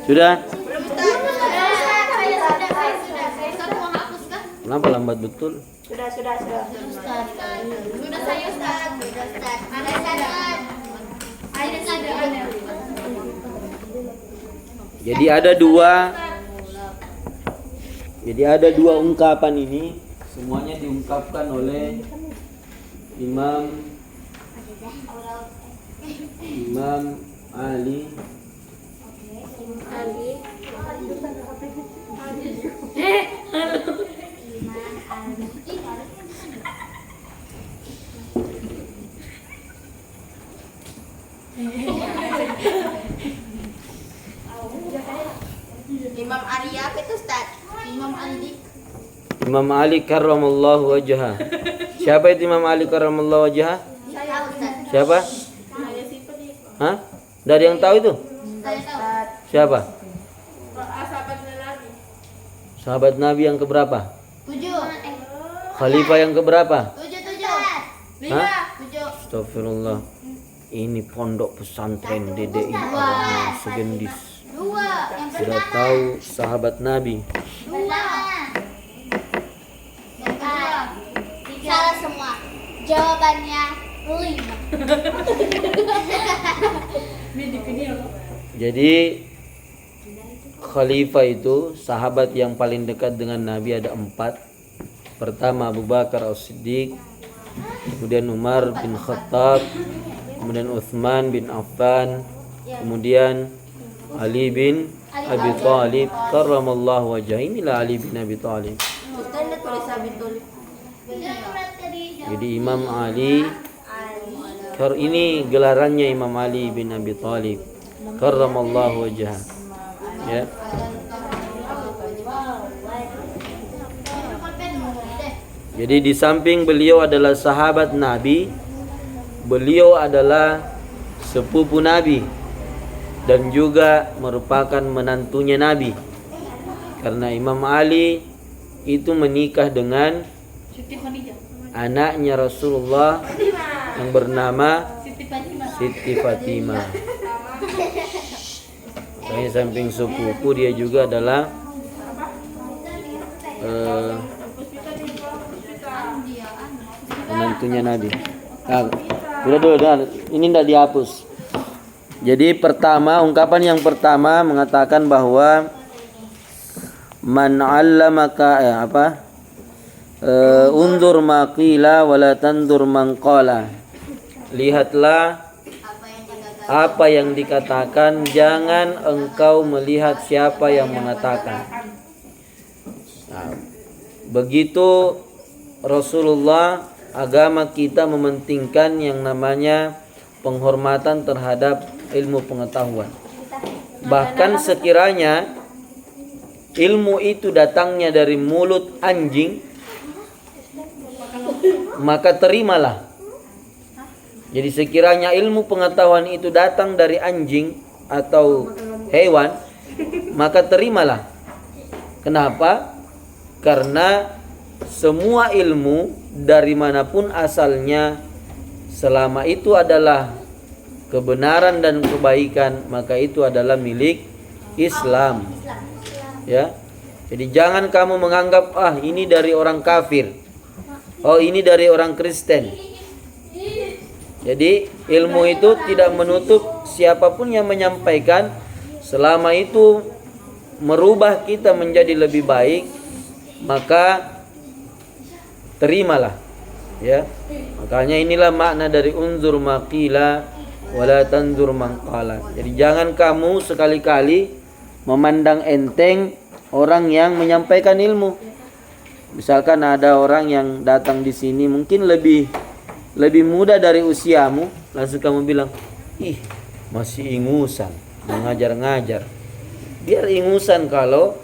Sudah? Belum Ustaz. Ustaz mau hapus kah? Kenapa lambat betul? Sudah. Sudah saya Ustaz. Ada. Jadi ada dua ungkapan ini, semuanya diungkapkan oleh Imam Ali. Imam Arya apa itu Ustaz? Imam Ali karramallahu wajhah. Siapa itu Imam Ali karramallahu wajhah? Saya Ustaz. Siapa? Hah? Dari yang tahu itu? Ustaz. Siapa? Sahabat Nabi yang keberapa? 7. Khalifah yang keberapa? 7. Hah? 7. Astagfirullah. Ini pondok pesantren DDI Al Segendis. 2. Yang Sudah tahu sahabat Nabi. 2. Salah semua. Jawabannya 5. Jadi khalifah itu sahabat yang paling dekat dengan Nabi ada 4. Pertama Abu Bakar As-Siddiq, kemudian Umar bin Khattab, kemudian Utsman bin Affan, kemudian Ali bin Abi Thalib karramallahu wajhah. Inilah Ali bin Abi Thalib. Ustaz ada tulis Abi Thalib. Jadi Imam Ali, ini gelarannya Imam Ali bin Abi Thalib karramallahu wajhah. Ya. Jadi di samping beliau adalah sahabat Nabi, beliau adalah sepupu Nabi dan juga merupakan menantunya Nabi. Karena Imam Ali itu menikah dengan anaknya Rasulullah yang bernama Siti Fatimah. Di samping sepupu dia juga adalah menantunya Nabi. Ini tidak dihapus. Jadi ungkapan yang pertama mengatakan bahwa man 'allamaka undur maqila wala tandur man qala. Lihatlah apa yang dikatakan, jangan engkau melihat siapa yang mengatakan. Nah, begitu Rasulullah, agama kita mementingkan yang namanya penghormatan terhadap ilmu pengetahuan. Bahkan sekiranya ilmu itu datangnya dari mulut anjing, maka terimalah. Jadi sekiranya ilmu pengetahuan itu datang dari anjing atau hewan, maka terimalah. Kenapa? Karena semua ilmu dari manapun asalnya, selama itu adalah kebenaran dan kebaikan, maka itu adalah milik Islam. Ya. Jadi jangan kamu menganggap ini dari orang kafir. Ini dari orang Kristen. Jadi ilmu itu tidak menutup siapapun yang menyampaikan, selama itu merubah kita menjadi lebih baik, maka terimalah. Ya. Makanya inilah makna dari unzur maqila wala tanzur man qala. Jadi jangan kamu sekali-kali memandang enteng orang yang menyampaikan ilmu. Misalkan ada orang yang datang di sini mungkin lebih muda dari usiamu, langsung kamu bilang, ih masih ingusan, mengajar-ngajar. Biar ingusan kalau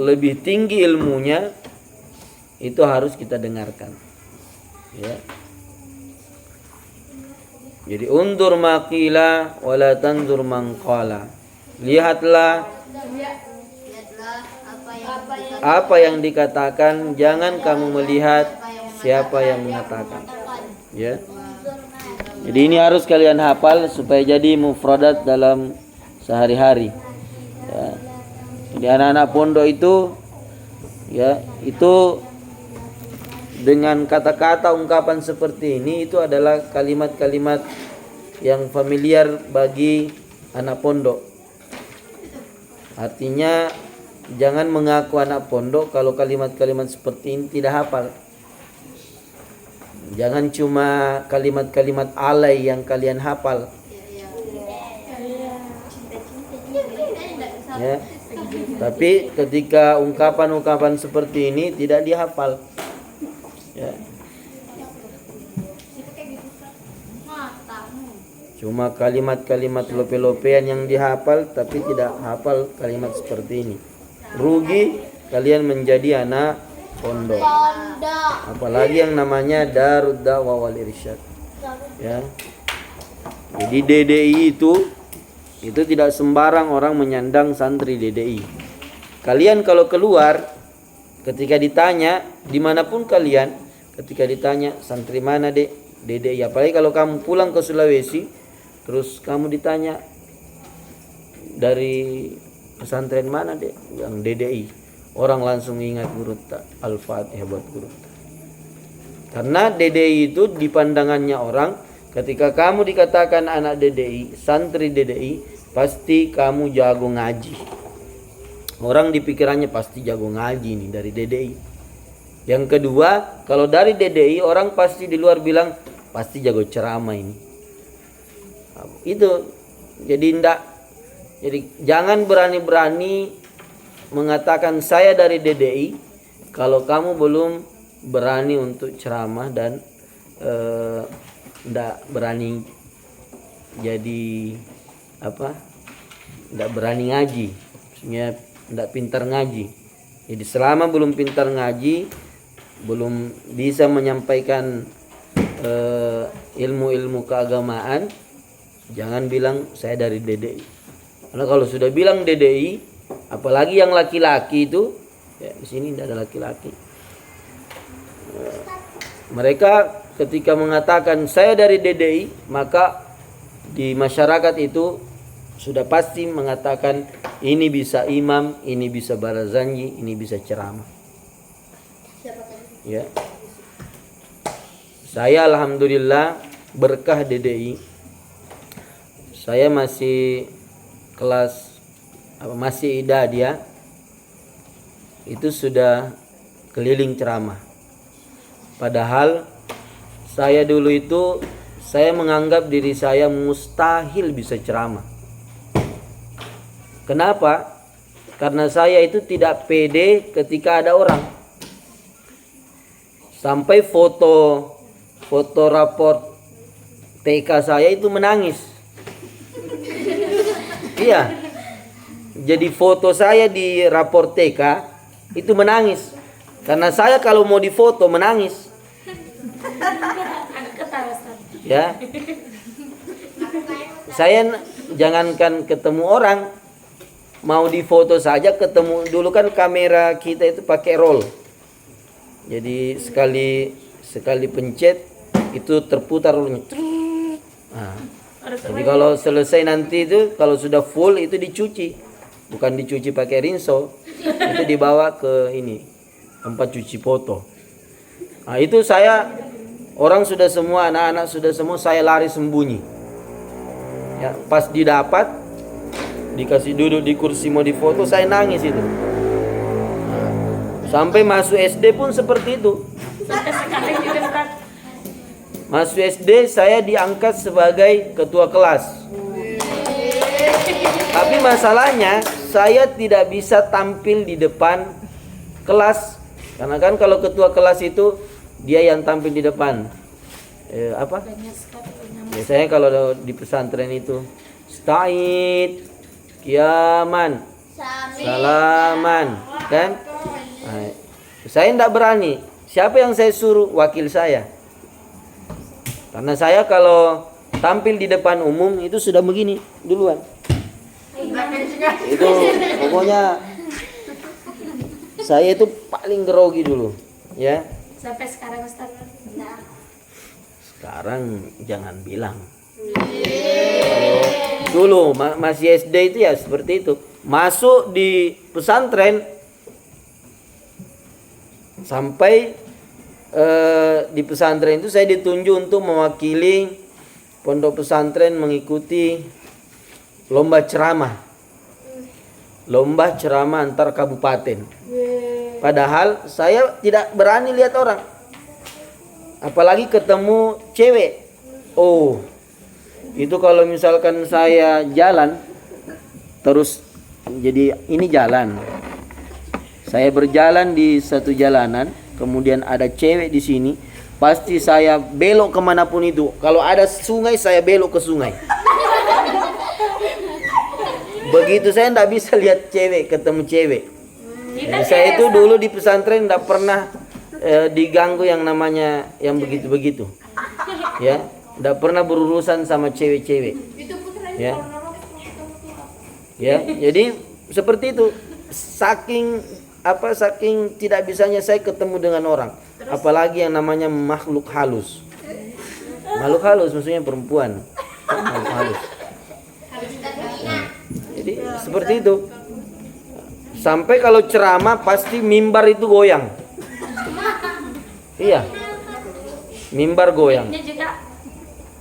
lebih tinggi ilmunya, itu harus kita dengarkan. Ya. Jadi undur maqila wala tanzur man qala. Lihatlah apa yang dikatakan, jangan kamu melihat siapa yang mengatakan. Ya. Jadi ini harus kalian hafal supaya jadi mufradat dalam sehari-hari. Ya. Jadi anak-anak pondok itu, ya, itu dengan kata-kata ungkapan seperti ini itu adalah kalimat-kalimat yang familiar bagi anak pondok. Artinya jangan mengaku anak pondok kalau kalimat-kalimat seperti ini tidak hafal. Jangan cuma kalimat-kalimat alay yang kalian hafal. Ya. Tapi ketika ungkapan-ungkapan seperti ini tidak dihafal. Ya. Cuma kalimat-kalimat lope-lopean yang dihafal tapi tidak hafal kalimat seperti ini. Rugi kalian menjadi anak pondok. Apalagi yang namanya Darud Da'wah wal Irsyad. Ya. Jadi DDI itu tidak sembarang orang menyandang santri DDI. Kalian kalau keluar ketika ditanya dimanapun kalian, ketika ditanya santri mana dek, DDI. Apalagi kalau kamu pulang ke Sulawesi, terus kamu ditanya dari pesantren mana dek, yang DDI, orang langsung ingat guru Al-Fatihah buat guru. Karena DDI itu di pandangannya orang, ketika kamu dikatakan anak DDI, santri DDI, pasti kamu jago ngaji. Orang di pikirannya pasti jago ngaji nih dari DDI. Yang kedua, kalau dari DDI orang pasti di luar bilang pasti jago ceramah ini. Itu jadi jangan berani-berani mengatakan saya dari DDI kalau kamu belum berani untuk ceramah dan ndak berani jadi ndak berani ngaji, maksudnya ndak pintar ngaji. Jadi selama belum pintar ngaji, belum bisa menyampaikan ilmu-ilmu keagamaan, jangan bilang saya dari DDI. Karena kalau sudah bilang DDI, apalagi yang laki-laki itu, ya di sini tidak ada laki-laki. Mereka ketika mengatakan saya dari DDI, maka di masyarakat itu sudah pasti mengatakan ini bisa imam, ini bisa barazanji, ini bisa ceramah. Ya. Saya alhamdulillah berkah DDI. Saya masih kelas masih idadiah, itu sudah keliling ceramah. Padahal saya dulu itu saya menganggap diri saya mustahil bisa ceramah. Kenapa? Karena saya itu tidak pede ketika ada orang. Sampai foto raport TK saya itu menangis. Iya. Jadi foto saya di raport TK itu menangis. Karena saya kalau mau difoto menangis. Ya. Saya jangankan ketemu orang, mau difoto saja ketemu, dulu kan kamera kita itu pakai roll. Jadi sekali pencet itu terputar rollnya. Nah, jadi kalau selesai nanti itu kalau sudah full itu dicuci, bukan dicuci pakai rinso, itu dibawa ke ini tempat cuci foto. Nah, itu saya orang sudah semua, anak-anak sudah semua, saya lari sembunyi. Ya, pas didapat dikasih duduk di kursi mau difoto, saya nangis itu. Nah, sampai masuk SD pun seperti itu. Masuk SD saya diangkat sebagai ketua kelas. Tapi masalahnya saya tidak bisa tampil di depan kelas. Karena kan kalau ketua kelas itu dia yang tampil di depan. Biasanya kalau di pesantren itu Sta'id, Kiaman, Salaman, kan? Nah, saya tidak berani. Siapa yang saya suruh? Wakil saya. Karena saya kalau tampil di depan umum itu sudah begini duluan. Itu pokoknya saya itu paling grogi dulu, ya. Sampai sekarang Ustaz. Sekarang jangan bilang. Dulu masih SD itu ya seperti itu. Masuk di pesantren sampai di pesantren itu saya ditunjuk untuk mewakili pondok pesantren mengikuti lomba ceramah. Lomba ceramah antar kabupaten. Padahal saya tidak berani lihat orang. Apalagi ketemu cewek. Oh, itu kalau misalkan saya jalan terus, jadi ini jalan. Saya berjalan di satu jalanan, kemudian ada cewek di sini, pasti saya belok kemanapun itu. Kalau ada sungai, saya belok ke sungai. Begitu saya tidak bisa lihat cewek, ketemu cewek. Nah, saya itu dulu di pesantren tidak pernah diganggu yang namanya yang begitu-begitu. Ya, tidak pernah berurusan sama cewek-cewek. Ya. Ya, jadi seperti itu. Saking tidak bisanya saya ketemu dengan orang, apalagi yang namanya makhluk halus. Makhluk halus maksudnya perempuan. Makhluk halus. Nah, jadi seperti itu. Sampai kalau ceramah pasti mimbar itu goyang. Iya. Mimbar goyang.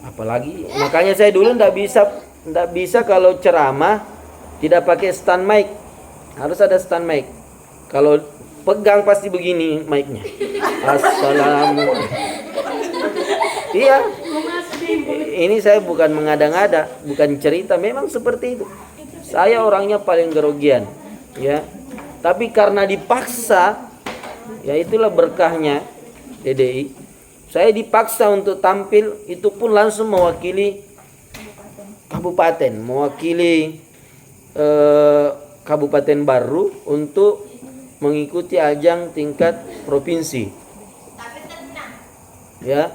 Apalagi makanya saya dulu tidak bisa kalau ceramah tidak pakai stand mic. Harus ada stand mic. Kalau pegang pasti begini mic-nya. Assalamualaikum. Iya. Ini saya bukan mengada-ngada, bukan cerita, memang seperti itu. Saya orangnya paling grogian, ya. Tapi karena dipaksa, ya itulah berkahnya DDI. Saya dipaksa untuk tampil, itu pun langsung mewakili kabupaten, mewakili kabupaten baru untuk mengikuti ajang tingkat provinsi. Ya.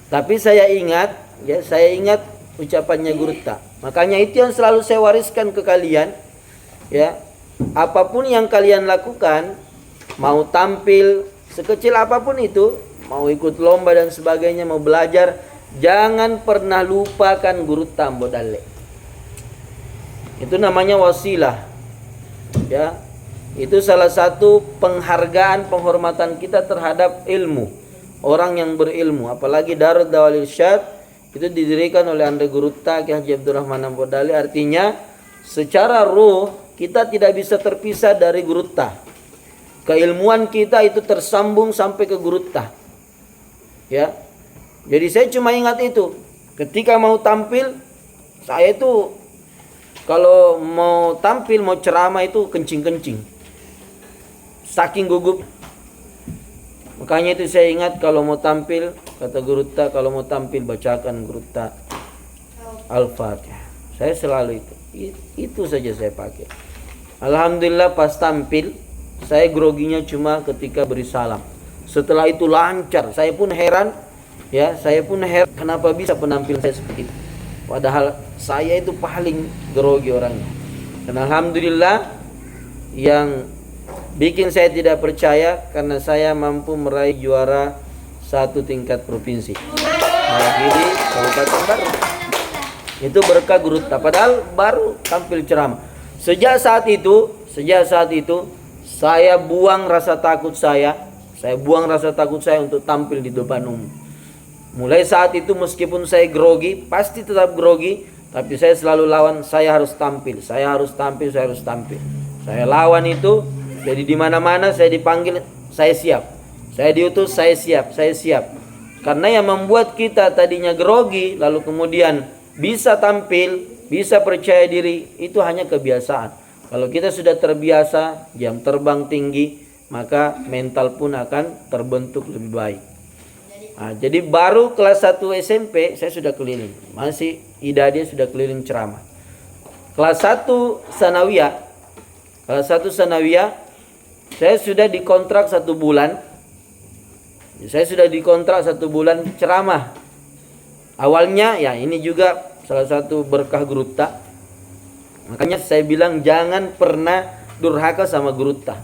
Tapi saya ingat ucapannya Guru Ta. Makanya itu yang selalu saya wariskan ke kalian. Ya. Apapun yang kalian lakukan, mau tampil sekecil apapun itu, mau ikut lomba dan sebagainya, mau belajar, jangan pernah lupakan Guru Ta Mbodale. Itu namanya wasilah. Ya. Itu salah satu penghargaan, penghormatan kita terhadap ilmu. Orang yang berilmu, apalagi Darud Dawal Irsyad itu didirikan oleh Anda Guru Ta Ki Haji Abdurrahman Mbodale. Artinya secara ruh kita tidak bisa terpisah dari Guru Ta. Keilmuan kita itu tersambung sampai ke Guru Ta. Ya. Jadi saya cuma ingat itu. Ketika mau tampil, saya itu kalau mau tampil, mau ceramah itu kencing-kencing. Saking gugup. Makanya itu saya ingat kalau mau tampil, kata Guru Ta, kalau mau tampil bacakan Guru Ta Al-Fatihah. Saya selalu itu. Itu saja saya pakai. Alhamdulillah pas tampil, saya groginya cuma ketika beri salam. Setelah itu lancar. Saya pun heran, ya, kenapa bisa penampilan saya seperti itu. Padahal saya itu paling grogi orangnya. Dan alhamdulillah yang bikin saya tidak percaya karena saya mampu meraih juara 1 tingkat provinsi. Mewakili Kabupaten Baru. Itu berkah Guru Ta. Padahal baru tampil ceramah. Sejak saat itu saya buang rasa takut saya. Saya buang rasa takut saya untuk tampil di depan umum. Mulai saat itu meskipun saya grogi, pasti tetap grogi, tapi saya selalu lawan, saya harus tampil. Saya lawan itu. Jadi di mana-mana saya dipanggil, saya siap. Saya diutus, saya siap. Karena yang membuat kita tadinya grogi, lalu kemudian bisa tampil, bisa percaya diri, itu hanya kebiasaan. Kalau kita sudah terbiasa, jam terbang tinggi, maka mental pun akan terbentuk lebih baik. Nah, jadi baru kelas 1 SMP saya sudah keliling. Masih idadnya sudah keliling ceramah. Kelas 1 sanawiyah, saya sudah dikontrak 1 bulan. Saya sudah dikontrak 1 bulan ceramah. Awalnya ya ini juga salah satu berkah Guru Ta. Makanya saya bilang jangan pernah durhaka sama Guru Ta.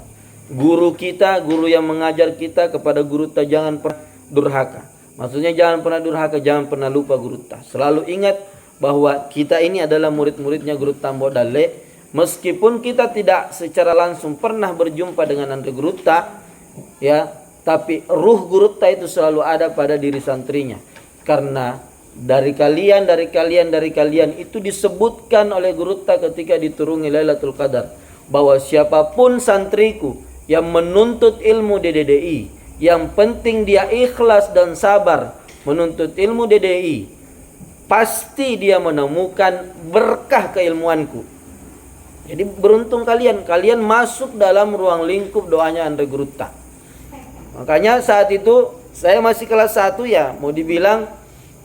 Guru kita, guru yang mengajar kita, kepada Guru Ta jangan pernah durhaka. Maksudnya jangan pernah durhaka, jangan pernah lupa Guru Ta. Selalu ingat bahwa kita ini adalah murid-muridnya Guru Ta Mbok Dalle. Meskipun kita tidak secara langsung pernah berjumpa dengan Andre Guru Ta, ya, tapi ruh Guru Ta itu selalu ada pada diri santrinya. Karena dari kalian itu disebutkan oleh Guru Ta ketika diturungi Lailatul Qadar, bahwa siapapun santriku yang menuntut ilmu di DDI, yang penting dia ikhlas dan sabar menuntut ilmu DDI, pasti dia menemukan berkah keilmuanku. Jadi beruntung kalian masuk dalam ruang lingkup doanya Andre Guru Ta. Makanya saat itu saya masih kelas 1 ya, mau dibilang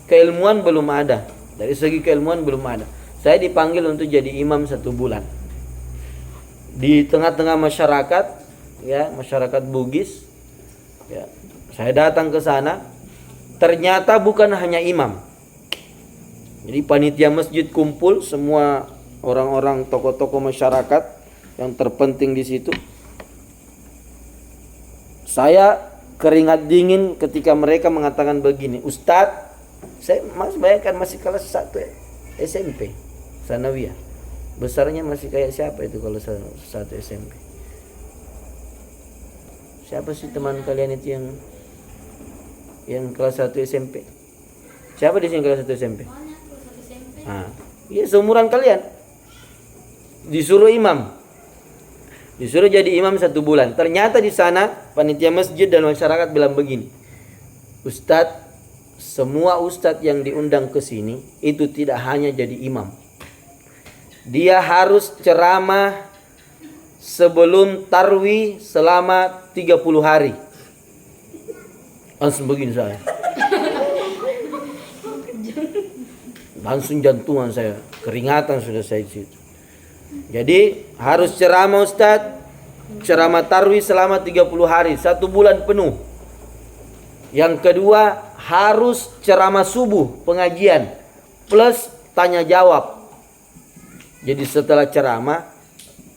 keilmuan belum ada. Dari segi keilmuan belum ada. Saya dipanggil untuk jadi imam 1 bulan. Di tengah-tengah masyarakat, ya, masyarakat Bugis. Ya, saya datang ke sana, ternyata bukan hanya imam. Jadi panitia masjid kumpul, semua orang-orang tokoh-tokoh masyarakat yang terpenting di situ. Saya keringat dingin ketika mereka mengatakan begini, Ustadz, saya bayangkan masih kelas 1 SMP, Sanawiyah. Besarnya masih kayak siapa itu kalau 1 SMP? Siapa sih teman kalian itu yang kelas 1 SMP? Siapa di sini kelas 1 SMP? Nah, iya seumuran kalian. Disuruh imam. Disuruh jadi imam 1 bulan. Ternyata di sana panitia masjid dan masyarakat bilang begini, Ustadz, semua ustadz yang diundang ke sini itu tidak hanya jadi imam. Dia harus ceramah sebelum tarwi selama 30 hari. Langsung begini saya. Langsung jantungan saya, keringatan sudah saya di situ. Jadi harus ceramah Ustaz, ceramah tarwi selama 30 hari, 1 bulan penuh. Yang kedua harus ceramah subuh, pengajian, plus tanya jawab. Jadi setelah ceramah,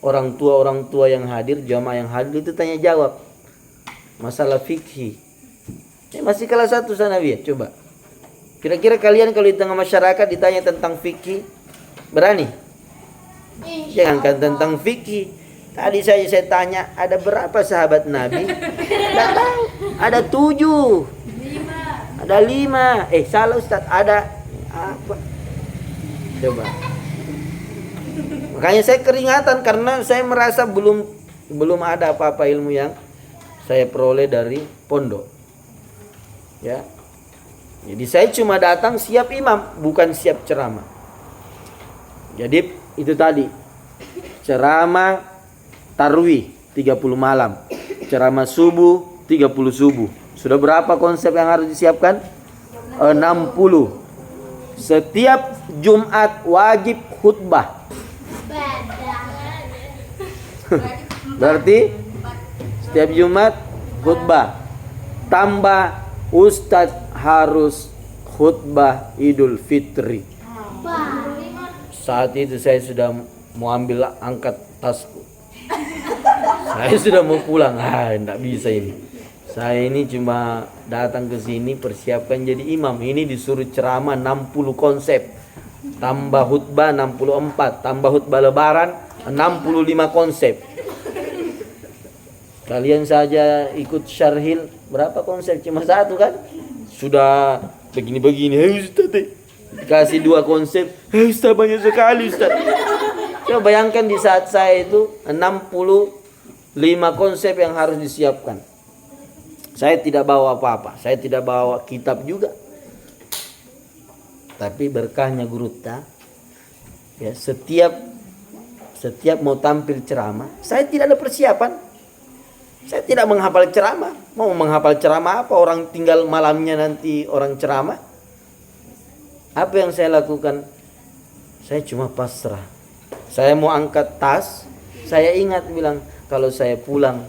orang tua yang hadir, jamaah yang hadir itu tanya jawab masalah fikih. Ini masih kelas 1 Sanawiyah, coba. Kira-kira kalian kalau di tengah masyarakat ditanya tentang fikih, berani? Jangankan tentang fikih. Tadi saya tanya, ada berapa sahabat Nabi? Tidak tahu. Ada 7. Ada 5. Salah Ustaz, ada apa? Coba. Makanya saya keringatan karena saya merasa belum ada apa-apa ilmu yang saya peroleh dari pondok. Ya. Jadi saya cuma datang siap imam, bukan siap ceramah. Jadi itu tadi. Ceramah tarwih 30 malam. Ceramah subuh 30 subuh. Sudah berapa konsep yang harus disiapkan? 60. Setiap Jumat wajib khutbah. Berarti setiap Jumat khutbah. Tambah Ustadz harus khutbah Idul Fitri. Saat itu saya sudah mau angkat tasku. Saya sudah mau pulang. Enggak bisa ini. Saya ini cuma datang ke sini persiapkan jadi imam. Ini disuruh ceramah 60 konsep. Tambah khutbah 64, tambah khutbah lebaran 65 konsep. Kalian saja ikut syarhil berapa konsep? Cuma 1 kan? Sudah begini-begini. Ustaz, kasih 2 konsep. Ustaz, banyak sekali Ustaz. Coba bayangkan di saat saya itu 65 konsep yang harus disiapkan. Saya tidak bawa apa-apa. Saya tidak bawa kitab juga. Tapi berkahnya Guru Ta, ya, setiap mau tampil ceramah, saya tidak ada persiapan. Saya tidak menghafal ceramah. Mau menghafal ceramah apa? Orang tinggal malamnya nanti orang ceramah. Apa yang saya lakukan? Saya cuma pasrah. Saya mau angkat tas, saya ingat bilang, kalau saya pulang,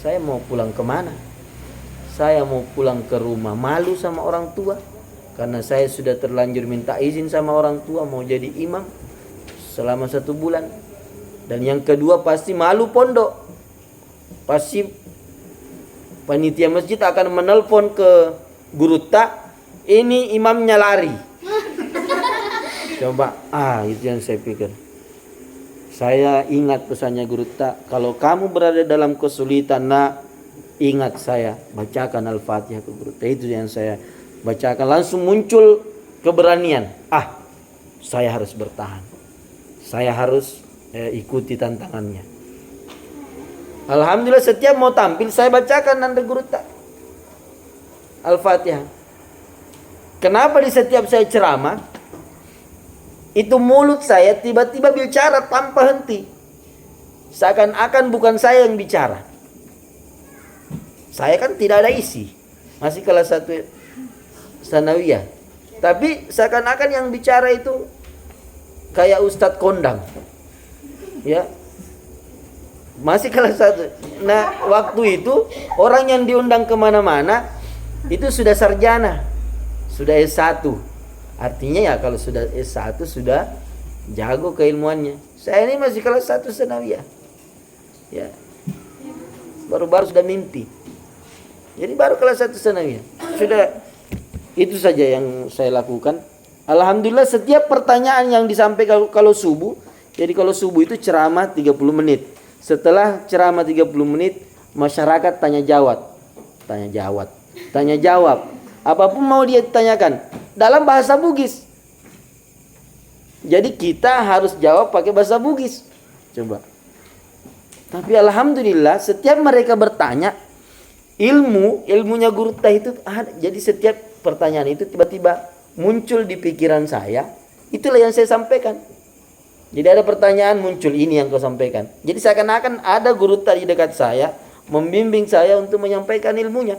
saya mau pulang kemana? Saya mau pulang ke rumah, malu sama orang tua. Karena saya sudah terlanjur minta izin sama orang tua mau jadi imam selama 1 bulan. Dan yang kedua pasti malu pondok. Pasti panitia masjid akan menelpon ke guru tak, ini imamnya lari. Coba, itu yang saya pikir. Saya ingat pesannya guru tak, kalau kamu berada dalam kesulitan nak, ingat saya, bacakan Al-Fatihah ke guru tak. Itu yang saya bacakan, langsung muncul keberanian. Saya harus bertahan. Saya harus ikuti tantangannya. Alhamdulillah setiap mau tampil saya bacakan nanda guru tak Al-Fatihah. Kenapa di setiap saya ceramah itu mulut saya tiba-tiba bicara tanpa henti, seakan-akan bukan saya yang bicara. Saya kan tidak ada isi, masih kelas 1 sanawiyah, tapi seakan-akan yang bicara itu kayak Ustadz kondang, ya, masih kelas 1. Nah waktu itu orang yang diundang kemana-mana itu sudah sarjana, sudah S1. Artinya ya kalau sudah S1 sudah jago keilmuannya. Saya ini masih kelas 1 sanawiyah, ya, baru-baru sudah mimpi. Jadi baru kelas 1 sanawiyah sudah. Itu saja yang saya lakukan. Alhamdulillah setiap pertanyaan yang disampaikan kalau subuh. Jadi kalau subuh itu ceramah 30 menit. Setelah ceramah 30 menit, masyarakat tanya jawab. Apapun mau dia tanyakan dalam bahasa Bugis. Jadi kita harus jawab pakai bahasa Bugis. Coba. Tapi alhamdulillah setiap mereka bertanya, ilmunya guru tah itu ada. Jadi setiap pertanyaan itu tiba-tiba muncul di pikiran saya. Itulah yang saya sampaikan. Jadi ada pertanyaan muncul, ini yang kau sampaikan. Jadi seakan-akan ada guru tah di dekat saya, membimbing saya untuk menyampaikan ilmunya.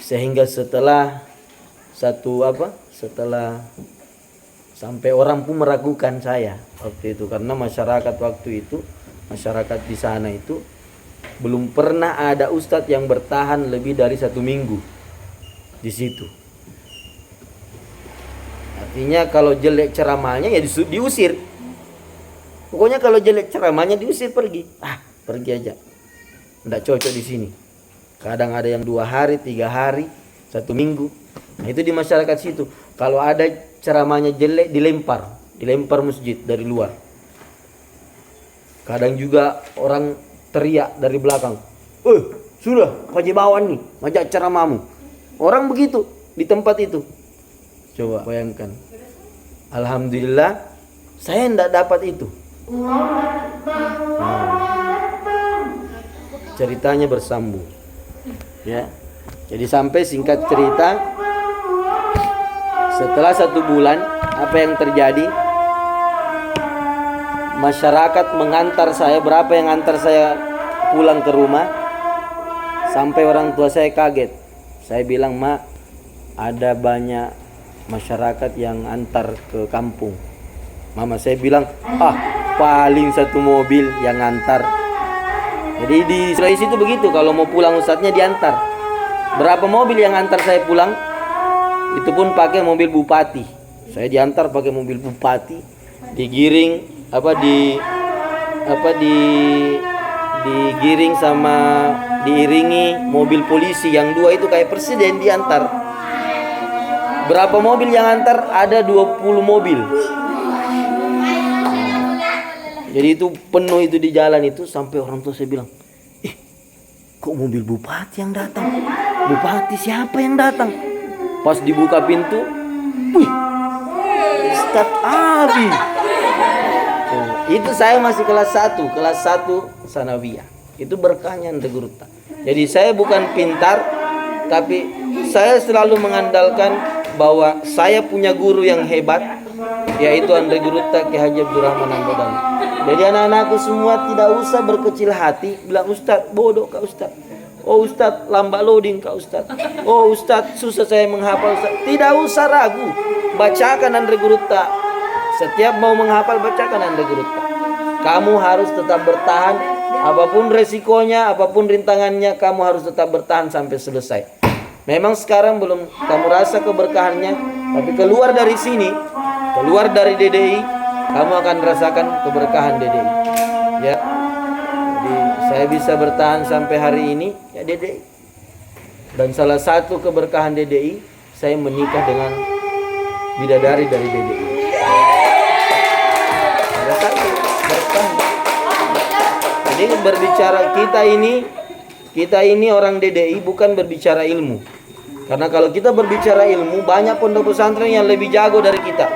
Sehingga setelah sampai orang pun meragukan saya waktu itu, karena masyarakat waktu itu, masyarakat di sana itu belum pernah ada ustadz yang bertahan lebih dari 1 minggu di situ. Artinya kalau jelek ceramahnya ya diusir. Pokoknya kalau jelek ceramahnya diusir, pergi aja, tidak cocok di sini. Kadang ada yang 2 hari, 3 hari, 1 minggu. Nah itu di masyarakat situ. Kalau ada ceramahnya jelek dilempar masjid dari luar. Kadang juga orang teriak dari belakang, sudah Pajibawan nih ngajak ceramahmu. Orang begitu di tempat itu. Coba bayangkan. Alhamdulillah saya tidak dapat itu. Ceritanya bersambung, ya. Jadi sampai singkat cerita, setelah 1 bulan apa yang terjadi? Masyarakat mengantar saya, berapa yang antar saya pulang ke rumah. Sampai orang tua saya kaget. Saya bilang, "Mak, ada banyak masyarakat yang antar ke kampung." Mama saya bilang, paling 1 mobil yang antar. Jadi di Sulawesi itu begitu, kalau mau pulang ustadznya diantar. Berapa mobil yang antar saya pulang? Itu pun pakai mobil bupati. Saya diantar pakai mobil bupati, digiring digiring sama diiringi mobil polisi yang 2 itu kayak presiden diantar. Berapa mobil yang antar? Ada 20 mobil. Jadi itu penuh itu di jalan itu, sampai orang tua saya bilang, kok mobil bupati yang datang? Bupati siapa yang datang? Pas dibuka pintu, Ustadz Abi. Itu saya masih kelas 1 sanawiyah. Itu berkahnya Anda guru tak. Jadi saya bukan pintar, tapi saya selalu mengandalkan bahwa saya punya guru yang hebat, yaitu Anda guru tak Ki Haji Abdurrahman Ambodan. Jadi anak-anakku semua tidak usah berkecil hati, bilang Ustadz bodoh Kak Ustadz. Oh Ustadz lambat loading Kak Ustadz. Oh Ustadz susah saya menghafal Ustadz. Tidak usah ragu, bacakan Anda guru tak. Setiap mau menghafal bacakan Anda guru tak. Kamu harus tetap bertahan, apapun resikonya, apapun rintangannya, kamu harus tetap bertahan sampai selesai. Memang sekarang belum kamu rasa keberkahannya, tapi keluar dari sini, keluar dari DDI, kamu akan rasakan keberkahan DDI. Ya, jadi saya bisa bertahan sampai hari ini, ya DDI. Dan salah satu keberkahan DDI, saya menikah dengan bidadari dari DDI. Salah satu berkah. Jadi berbicara kita ini orang DDI bukan berbicara ilmu. Karena kalau kita berbicara ilmu, banyak pondok pesantren yang lebih jago dari kita.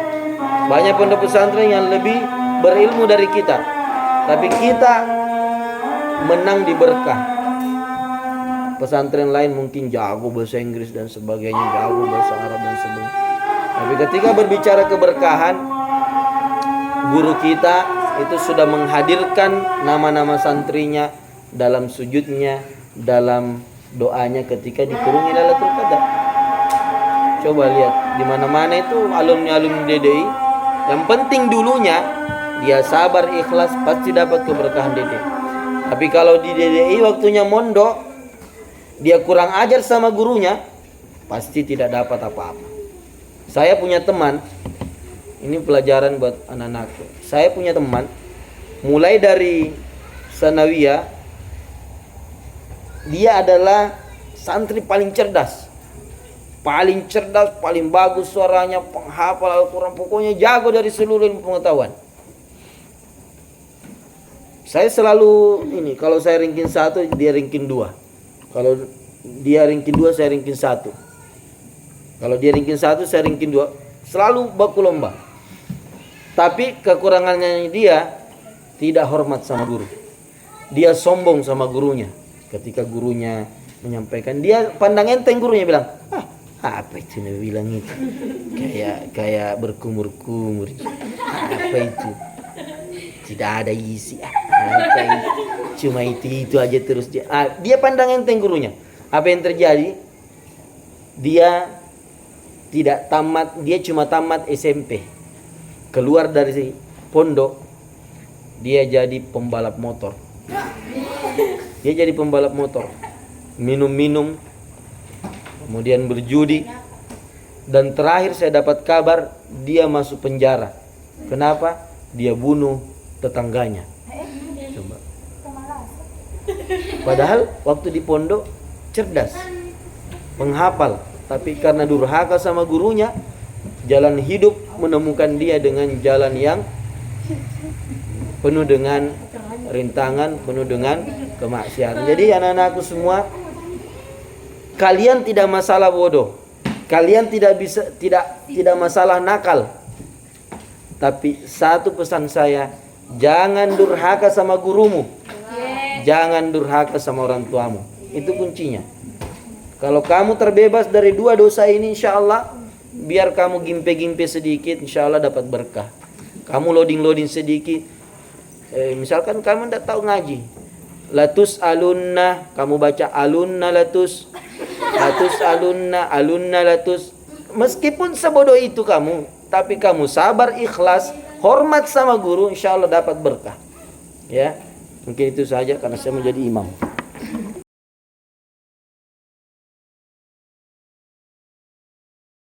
Banyak pondok pesantren yang lebih berilmu dari kita. Tapi kita menang di berkah. Pesantren lain mungkin jago bahasa Inggris dan sebagainya, jago bahasa Arab dan sebagainya. Tapi ketika berbicara keberkahan, guru kita itu sudah menghadirkan nama-nama santrinya dalam sujudnya, dalam doanya ketika dikurungi Lailatul Qadar. Coba lihat di mana-mana itu alumni-alumni DDI. Yang penting dulunya dia sabar, ikhlas, pasti dapat keberkahan DDI. Tapi kalau di DDI waktunya mondok, dia kurang ajar sama gurunya, pasti tidak dapat apa-apa. Saya punya teman, ini pelajaran buat anak-anakku. Saya punya teman, mulai dari sanawiyah, dia adalah santri paling cerdas, paling bagus suaranya, penghafal Al-Quran, pokoknya jago dari seluruh ilmu pengetahuan. Saya selalu ini, kalau saya ranking 1, dia ranking 2. Kalau dia ranking 2, saya ranking 1. Kalau dia ranking 1, saya ranking 2. Selalu baku lomba. Tapi kekurangannya dia tidak hormat sama guru. Dia sombong sama gurunya. Ketika gurunya menyampaikan, dia pandang enteng gurunya, bilang, apa itu dia bilang itu? Kayak berkumur-kumur. Apa itu? Tidak ada isi. Apa itu? Cuma itu aja terus dia pandang enteng gurunya. Apa yang terjadi? Dia tidak tamat, dia cuma tamat SMP. Keluar dari pondok, dia jadi pembalap motor. Dia jadi pembalap motor, minum-minum, kemudian berjudi, dan terakhir saya dapat kabar dia masuk penjara. Kenapa? Dia bunuh tetangganya. Coba. Padahal waktu di pondok cerdas, menghafal, tapi karena durhaka sama gurunya, jalan hidup menemukan dia dengan jalan yang penuh dengan rintangan, penuh dengan kemaksiatan. Jadi anak-anakku semua, kalian tidak masalah bodoh, kalian tidak masalah nakal. Tapi satu pesan saya, jangan durhaka sama gurumu, jangan durhaka sama orang tuamu. Itu kuncinya. Kalau kamu terbebas dari dua dosa ini, insya Allah, biar kamu gimpe-gimpe sedikit, insya Allah dapat berkah. Kamu loading sedikit, misalkan kamu tidak tahu ngaji, latus alunna, kamu baca alunna latus alunna latus. Meskipun sebodoh itu kamu, tapi kamu sabar, ikhlas, hormat sama guru, insya Allah dapat berkah. Ya, mungkin itu saja karena saya menjadi imam.